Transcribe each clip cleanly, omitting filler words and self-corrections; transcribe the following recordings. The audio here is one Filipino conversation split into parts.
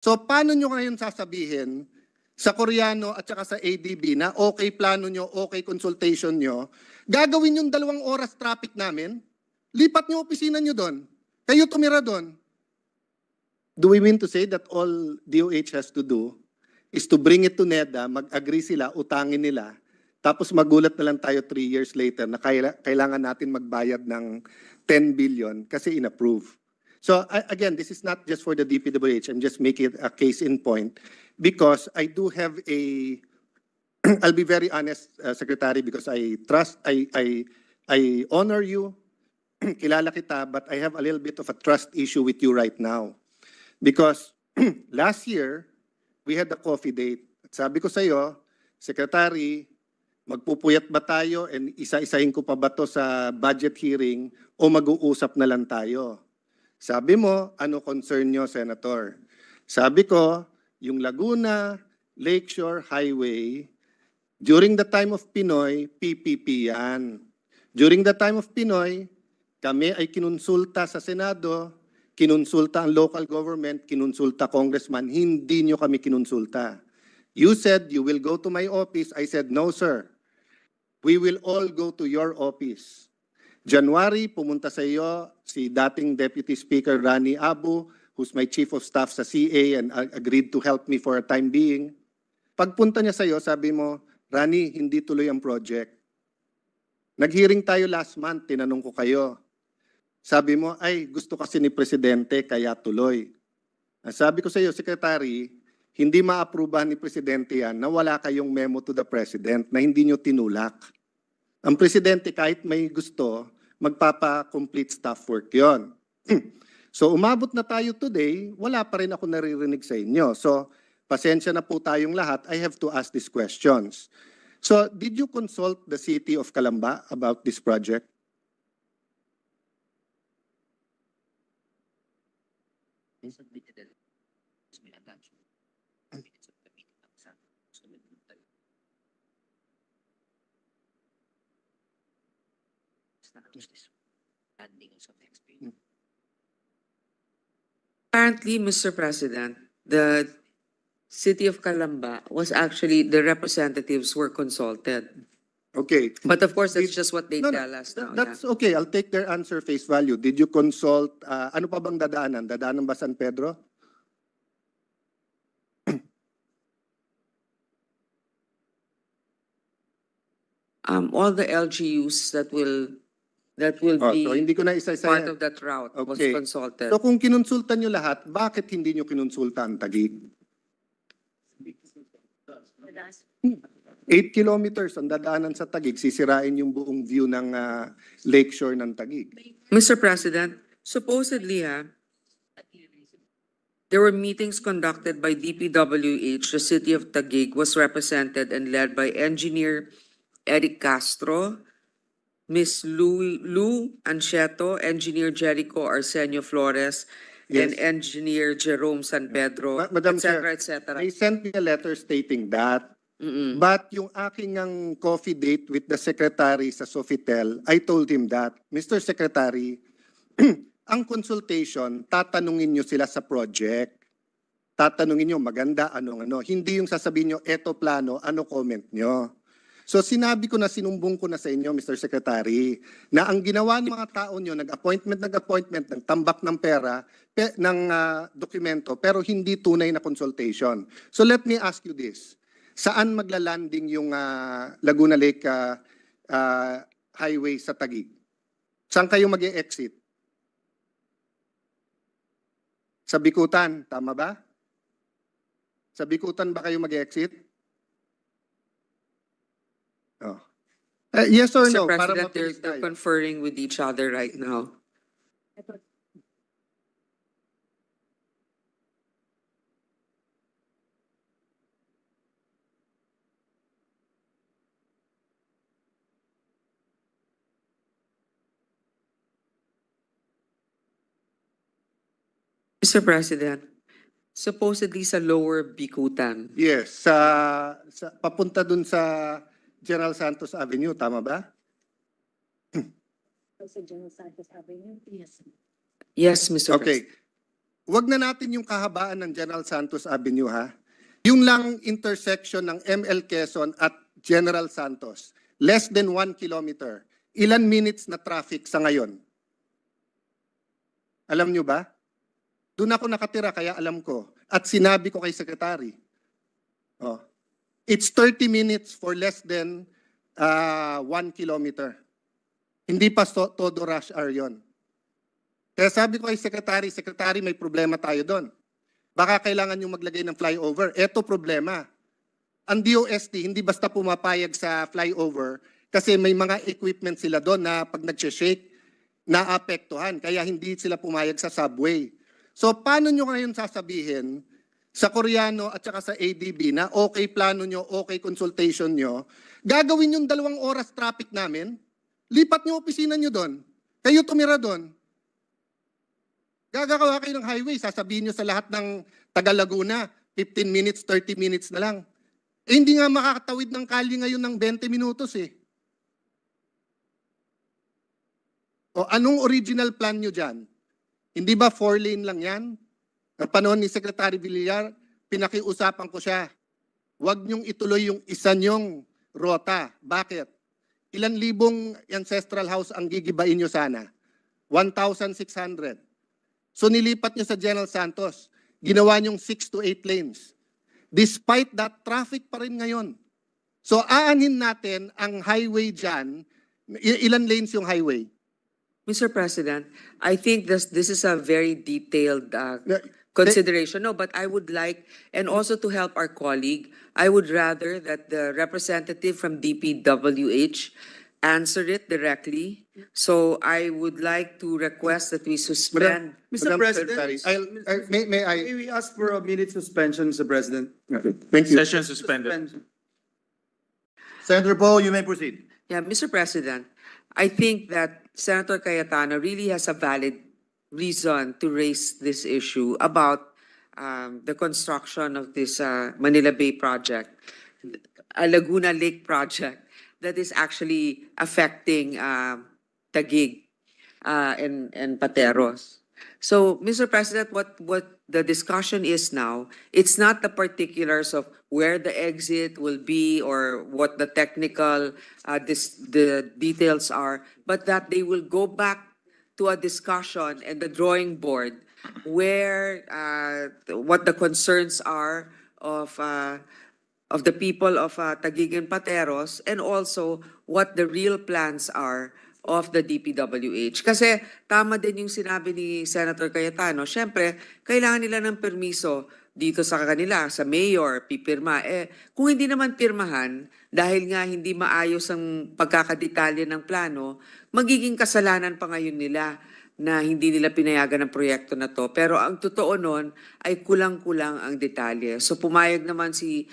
So paano nyo ngayon sasabihin sa Koreano at saka sa ADB na okay plano nyo, okay consultation nyo, gagawin yung 2 oras traffic namin, lipat nyo opisina nyo doon, kayo tumira doon. Do we mean to say that all DOH has to do is to bring it to NEDA, mag-agree sila, utangin nila, tapos magulat na lang tayo 3 years later na kailangan natin magbayad ng 10 billion kasi inapprove. So again, this is not just for the DPWH. I'm just making it a case in point because I do have a, I'll be very honest, Secretary, because I trust, I honor you, kilala kita, but I have a little bit of a trust issue with you right now. Because last year, we had a coffee date. At sabi ko sa iyo, Secretary, magpupuyat ba tayo and isa-isahin ko pa ba to sa budget hearing o mag-uusap na lang tayo? Sabi mo, ano concern nyo, Senator? Sabi ko, yung Laguna Lakeshore Highway, during the time of Pinoy, PPP yan. During the time of Pinoy, kami ay kinonsulta sa Senado, kinonsulta ang local government, kinonsulta congressman, hindi nyo kami kinonsulta. You said you will go to my office. I said, no, sir. We will all go to your office. January, pumunta sa iyo si dating Deputy Speaker Rani Abu, who's my Chief of Staff sa CA and agreed to help me for a time being. Pagpunta niya sa iyo, sabi mo, Rani, hindi tuloy ang project. Nag-hearing tayo last month, tinanong ko kayo. Sabi mo, ay gusto kasi ni Presidente kaya tuloy. Sabi ko sa iyo, Secretary, hindi ma-approvehan ni Presidente yan na wala kayong memo to the President na hindi nyo tinulak. Ang Presidente kahit may gusto, magpapa-complete staff work yon. So umabot na tayo today, wala pa rin ako naririnig sa inyo. So pasensya na po tayong lahat, I have to ask these questions. So did you consult the City of Calamba about this project? Apparently, Mr. President, the City of Calamba was actually, the representatives were consulted. Okay. But of course, that's just what they No, tell us now. That's okay. I'll take their answer face value. Did you consult, ano pa bang dadaanan? Dadaanan ba San Pedro? All the LGUs that will be So hindi ko na isa-isa. part of that route was Okay. consulted. So kung kinonsulta nyo lahat, bakit hindi nyo kinonsulta ang Taguig? 8 kilometers ang dadaanan sa Taguig, sisirain yung buong view ng lakeshore ng Taguig. Mr. President, supposedly, there were meetings conducted by DPWH. The City of Taguig was represented and led by Engineer Eric Castro, Ms. Lou Ancheto, Engineer Jericho Arsenio Flores, and Yes. Engineer Jerome San Pedro, Madam etc., Chair, etc. they sent me a letter stating that. But yung aking ang coffee date with the secretary sa Sofitel, I told him that, Mr. Secretary, ang consultation, tatanungin nyo sila sa project. Tatanungin nyo, maganda, anong-ano. Hindi yung sasabihin nyo, eto plano, ano comment nyo. So sinabi ko na, sinumbong ko na sa inyo, Mr. Secretary, na ang ginawa ng mga tao nyo, nag-appointment, ng tambak ng pera, ng dokumento, pero hindi tunay na consultation. So let me ask you this. Saan maglalanding yung Laguna Lake Highway sa Taguig? Saan kayo mag-e-exit? Sa Bikutan, tama ba? Sa Bikutan ba kayo mag-e-exit? Oh. Yes or Mr. no? Para President, mabilis they're tayo. conferring with each other right now. Mr. President, supposedly sa Lower Bikutan. Yes, papunta dun sa General Santos Avenue, tama ba? Sa General Santos Avenue, yes. Yes, Mr. President. Okay. wag na natin yung kahabaan ng General Santos Avenue, ha? Yung lang intersection ng ML Quezon at General Santos, less than 1 kilometer. Ilan minutes na traffic sa ngayon? Alam nyo ba? Doon ako nakatira kaya alam ko. At sinabi ko kay Secretary, oh, it's 30 minutes for less than 1 kilometer. Hindi pa todo rush hour yun. Kaya sabi ko kay Secretary, Secretary, may problema tayo doon. Baka kailangan yung maglagay ng flyover. Eto problema. Ang DOST hindi basta pumapayag sa flyover kasi may mga equipment sila doon na pag nag-shake, naapektuhan. Kaya hindi sila pumayag sa subway. So paano nyo ngayon sasabihin sa Koreano at saka sa ADB na okay plano nyo, okay consultation nyo, gagawin yung 2 oras traffic namin, lipat nyo opisina nyo doon, kayo tumira doon. Gagawa kayo ng highway, sasabihin nyo sa lahat ng taga Laguna, 15 minutes, 30 minutes na lang. Eh hindi nga makakatawid ng kalye ngayon ng 20 minutos eh. O anong original plan nyo dyan? Hindi ba 4-lane lang yan? Sa panahon ni Secretary Villar, pinakiusapan ko siya. Huwag niyong ituloy yung isa niyong rota. Bakit? Ilan libong ancestral house ang gigibain niyo sana? 1,600. So nilipat niyo sa General Santos. Ginawa niyong 6 to 8 lanes. Despite that, traffic pa rin ngayon. So aanhin natin ang highway dyan. Ilan lanes yung highway? Mr. President, I think this is a very detailed consideration. No, but I would like, and also to help our colleague, I would rather that the representative from DPWH answer it directly. So I would like to request that we suspend. Mr. President, May I? may we ask for a minute suspension, Mr. President? Thank you. Session suspended. Senator Poe, you may proceed. Yeah, Mr. President, I think that Senator Cayetano really has a valid reason to raise this issue about the construction of this Manila Bay project, a Laguna Lake project that is actually affecting Taguig and Pateros. So, Mr. President, what the discussion is now, it's not the particulars of where the exit will be or what the technical the details are, but that they will go back to a discussion and the drawing board where what the concerns are of the people of Taguig and Pateros, and also what the real plans are of the DPWH. Kasi tama din yung sinabi ni Senator Cayetano, syempre, kailangan nila ng permiso dito sa kanila, sa mayor, pipirma. Kung hindi naman pirmahan, dahil nga hindi maayos ang pagkakadetalye ng plano, magiging kasalanan pa ngayon nila na hindi nila pinayagan ng proyekto na to. Pero ang totoo nun ay kulang-kulang ang detalye. So pumayag naman si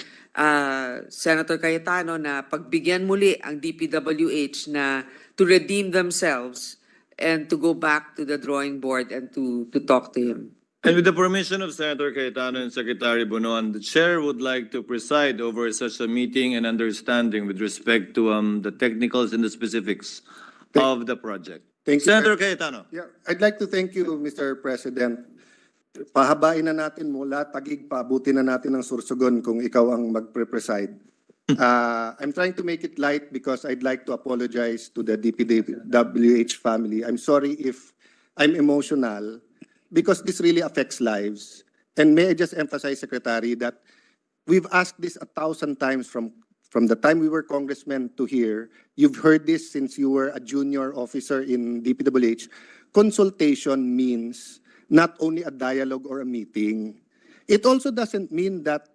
Senator Cayetano na pagbigyan muli ang DPWH na to redeem themselves and to go back to the drawing board and to talk to him. And with the permission of Senator Cayetano and Secretary Bonoan, the chair would like to preside over such a meeting and understanding with respect to the technicals and the specifics of the project. Thank you. Senator Cayetano. Yeah, I'd like to thank you, Mr. President. Pahabain na natin mula Taguig, paabutin na natin ng Sursogon kung ikaw ang magpre-preside. I'm trying to make it light because I'd like to apologize to the DPWH family. I'm sorry if I'm emotional because this really affects lives. And may I just emphasize, Secretary, that we've asked this 1,000 times from the time we were congressmen to here. You've heard this since you were a junior officer in DPWH. Consultation means not only a dialogue or a meeting. It also doesn't mean that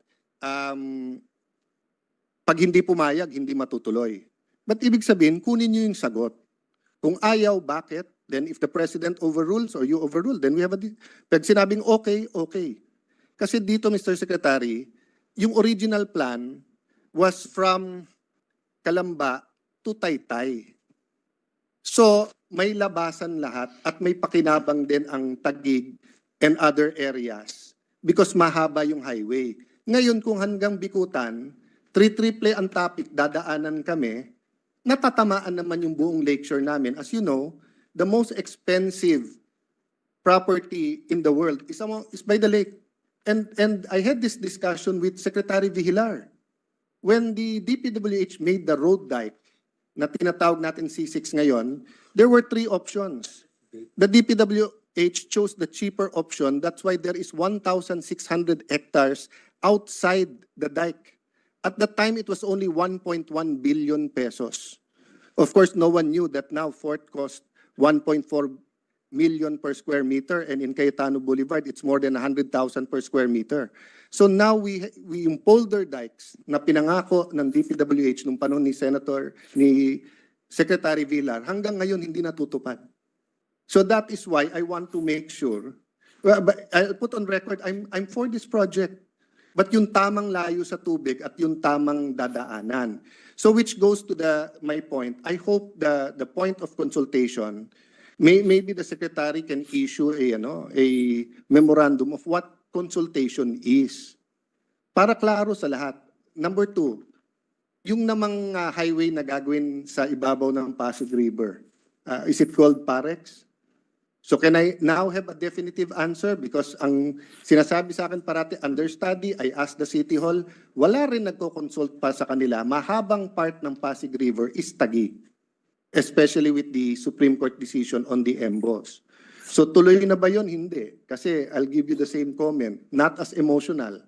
pag hindi pumayag, hindi matutuloy. But ibig sabihin, kunin nyo yung sagot. Kung ayaw, bakit? Then if the President overrules or you overrule, then we have a... Pag sinabing okay, okay. Kasi dito, Mr. Secretary, yung original plan was from Calamba to Taytay. So, may labasan lahat at may pakinabang din ang Taguig and other areas because mahaba yung highway. Ngayon, kung hanggang Bikutan, triple ang topic, dadaanan kami, natatamaan naman yung buong lecture namin. As you know, the most expensive property in the world is by the lake. And I had this discussion with Secretary Vigilar. When the DPWH made the road dike na tinatawag natin C6 ngayon, there were 3 options. The DPWH chose the cheaper option. That's why there is 1,600 hectares outside the dike. At that time, it was only 1.1 billion pesos. Of course, no one knew that now Fort cost 1.4 million per square meter, and in Cayetano Boulevard, it's more than 100,000 per square meter. So now we yung polder dikes na pinangako ng DPWH nung panahon ni Secretary Villar, hanggang ngayon hindi natutupad. So that is why I want to make sure, but I'll put on record, I'm for this project. But yung tamang layo sa tubig at yung tamang dadaanan. So which goes to my point. I hope the point of consultation, maybe the secretary can issue a memorandum of what consultation is. Para klaro sa lahat. Number 2, yung namang highway na gagawin sa ibabaw ng Pasig River, is it called Parex? So can I now have a definitive answer? Because ang sinasabi sa akin parati, under study, I asked the City Hall, wala rin nagko-consult pa sa kanila. Mahabang part ng Pasig River is Taguig, especially with the Supreme Court decision on the MBOS. So tuloy na ba yun? Hindi. Kasi I'll give you the same comment, not as emotional.